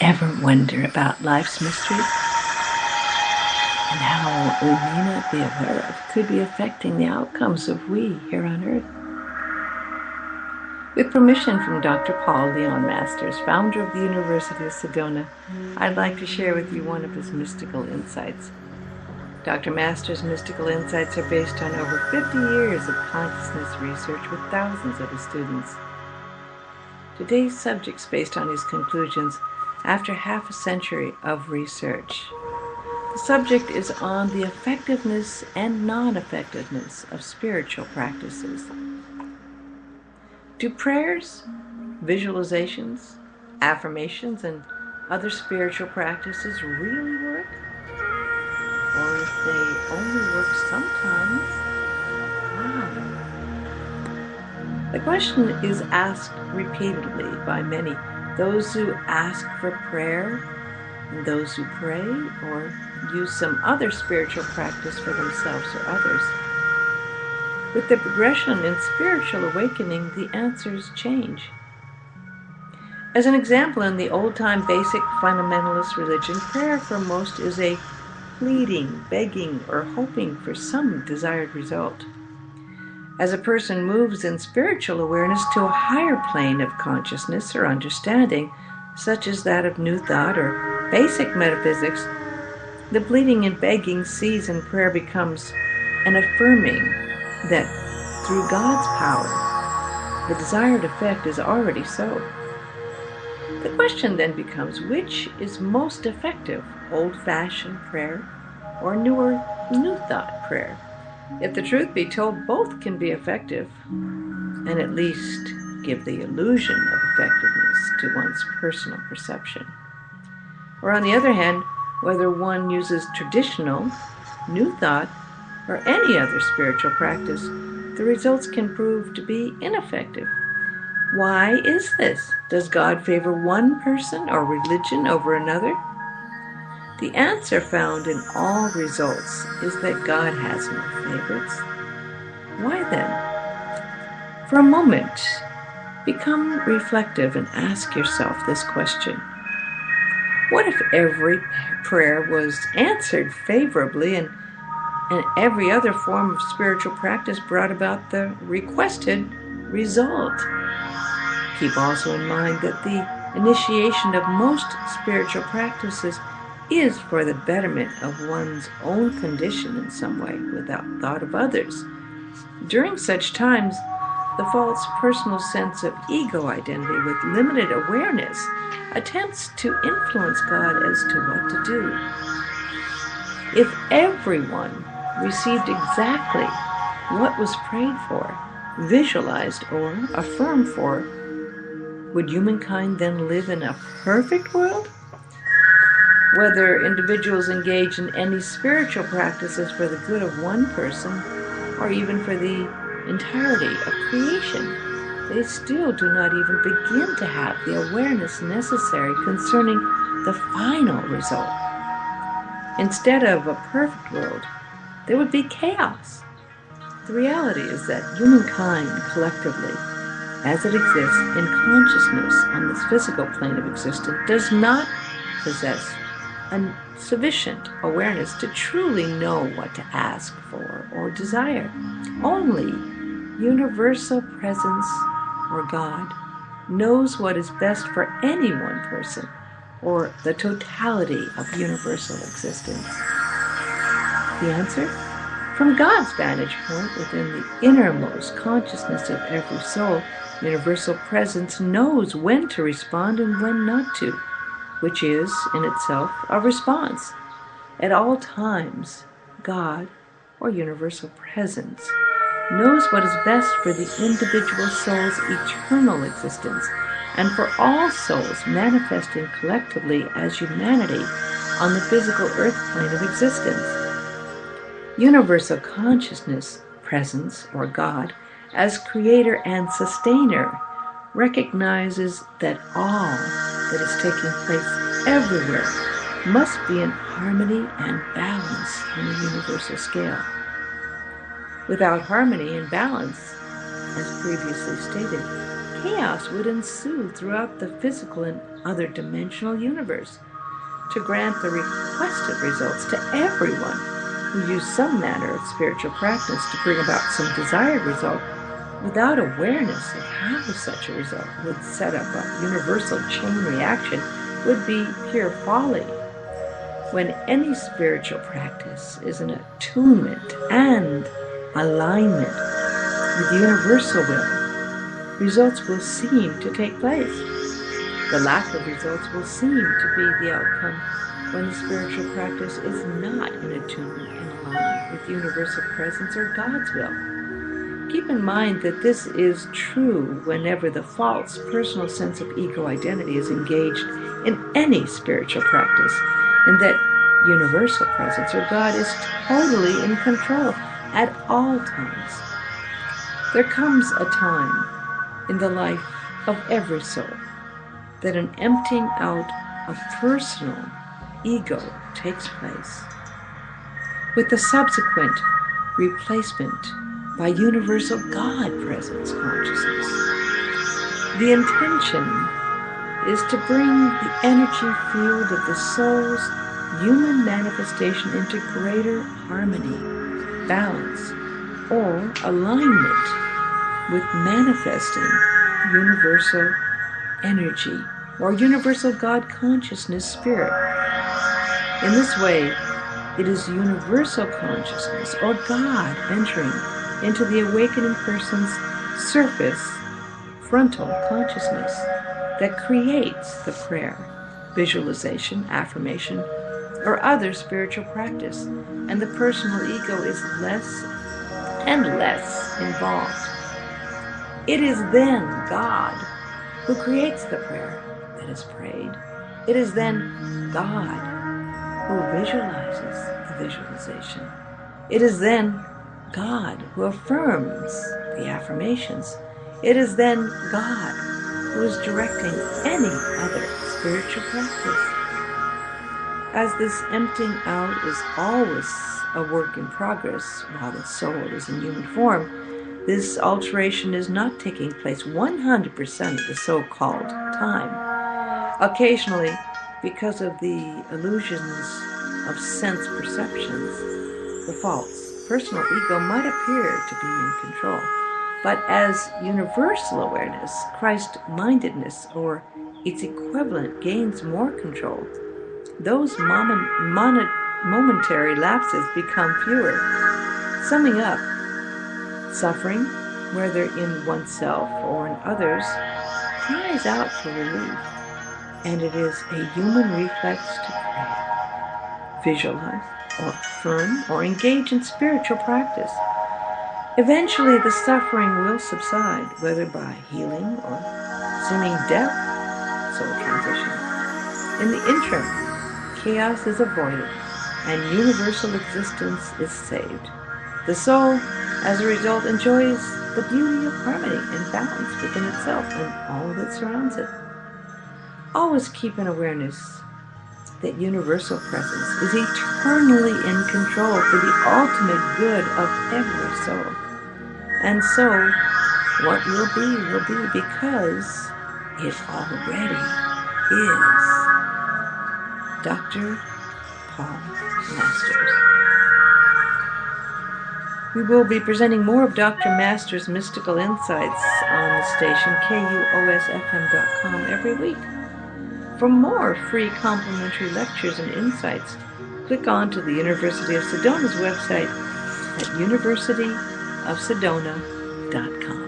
Ever wonder about life's mysteries and how what we may not be aware of could be affecting the outcomes of we here on Earth? With permission from Dr. Paul Leon Masters, founder of the University of Sedona, I'd like to share with you one of his mystical insights. Dr. Masters' mystical insights are based on over 50 years of consciousness research with thousands of his students. Today's subject's based on his conclusions after half a century of research. The subject is on the effectiveness and non-effectiveness of spiritual practices. Do prayers, visualizations, affirmations, and other spiritual practices really work? Or if they only work sometimes, why? The question is asked repeatedly by many, those who ask for prayer, and those who pray or use some other spiritual practice for themselves or others. With the progression in spiritual awakening, the answers change. As an example, in the old-time basic fundamentalist religion, prayer for most is a pleading, begging, or hoping for some desired result. As a person moves in spiritual awareness to a higher plane of consciousness or understanding, such as that of New Thought or basic metaphysics, the pleading and begging sees in prayer becomes an affirming that through God's power, the desired effect is already so. The question then becomes, which is most effective, old-fashioned prayer or newer New Thought prayer? If the truth be told, both can be effective and at least give the illusion of effectiveness to one's personal perception. Or on the other hand, whether one uses traditional, New Thought, or any other spiritual practice, the results can prove to be ineffective. Why is this? Does God favor one person or religion over another? The answer found in all results is that God has no favorites. Why then? For a moment, become reflective and ask yourself this question. What if every prayer was answered favorably and every other form of spiritual practice brought about the requested result? Keep also in mind that the initiation of most spiritual practices is for the betterment of one's own condition in some way, without thought of others. During such times, the false personal sense of ego identity with limited awareness attempts to influence God as to what to do. If everyone received exactly what was prayed for, visualized, or affirmed for, would humankind then live in a perfect world? Whether individuals engage in any spiritual practices for the good of one person, or even for the entirety of creation, they still do not even begin to have the awareness necessary concerning the final result. Instead of a perfect world, there would be chaos. The reality is that humankind collectively, as it exists in consciousness on this physical plane of existence, does not possess a sufficient awareness to truly know what to ask for or desire. Only universal presence, or God, knows what is best for any one person or the totality of universal existence. The answer? From God's vantage point within the innermost consciousness of every soul, universal presence knows when to respond and when not to, which is, in itself, a response. At all times, God, or universal presence, knows what is best for the individual soul's eternal existence and for all souls manifesting collectively as humanity on the physical earth plane of existence. Universal consciousness, presence, or God, as creator and sustainer, recognizes that all that is taking place everywhere must be in harmony and balance on a universal scale. Without harmony and balance, as previously stated, chaos would ensue throughout the physical and other dimensional universe. To grant the requested results to everyone who used some manner of spiritual practice to bring about some desired result without awareness of how such a result would set up a universal chain reaction would be pure folly. When any spiritual practice is an attunement and alignment with universal will, results will seem to take place. The lack of results will seem to be the outcome when the spiritual practice is not in attunement and alignment with universal presence or God's will. Keep in mind that this is true whenever the false personal sense of ego identity is engaged in any spiritual practice, and that universal presence or God is totally in control at all times. There comes a time in the life of every soul that an emptying out of personal ego takes place, with the subsequent replacement by universal God presence consciousness. The intention is to bring the energy field of the soul's human manifestation into greater harmony, balance, or alignment with manifesting universal energy or universal God consciousness spirit. In this way, it is universal consciousness or God entering into the awakening person's surface frontal consciousness that creates the prayer, visualization, affirmation, or other spiritual practice, and the personal ego is less and less involved. It is then God who creates the prayer that is prayed. It is then God who visualizes the visualization. It is then God who affirms the affirmations. It is then God who is directing any other spiritual practice. As this emptying out is always a work in progress while the soul is in human form, this alteration is not taking place 100% of the so-called time. Occasionally, because of the illusions of sense perceptions, the false personal ego might appear to be in control. But as universal awareness, Christ-mindedness, or its equivalent gains more control, those momentary lapses become fewer. Summing up, suffering, whether in oneself or in others, cries out for relief, and it is a human reflex to pray, visualize, or affirm, or engage in spiritual practice. Eventually, the suffering will subside, whether by healing or seeming death, soul transition. In the interim, chaos is avoided, and universal existence is saved. The soul, as a result, enjoys the beauty of harmony and balance within itself and all that surrounds it. Always keep in awareness that universal presence is eternally in control for the ultimate good of every soul. And so, what will be because it already is. Dr. Paul Masters. We will be presenting more of Dr. Masters' mystical insights on the station KUOSFM.com every week. For more free complimentary lectures and insights, click on to the University of Sedona's website at universityofsedona.com.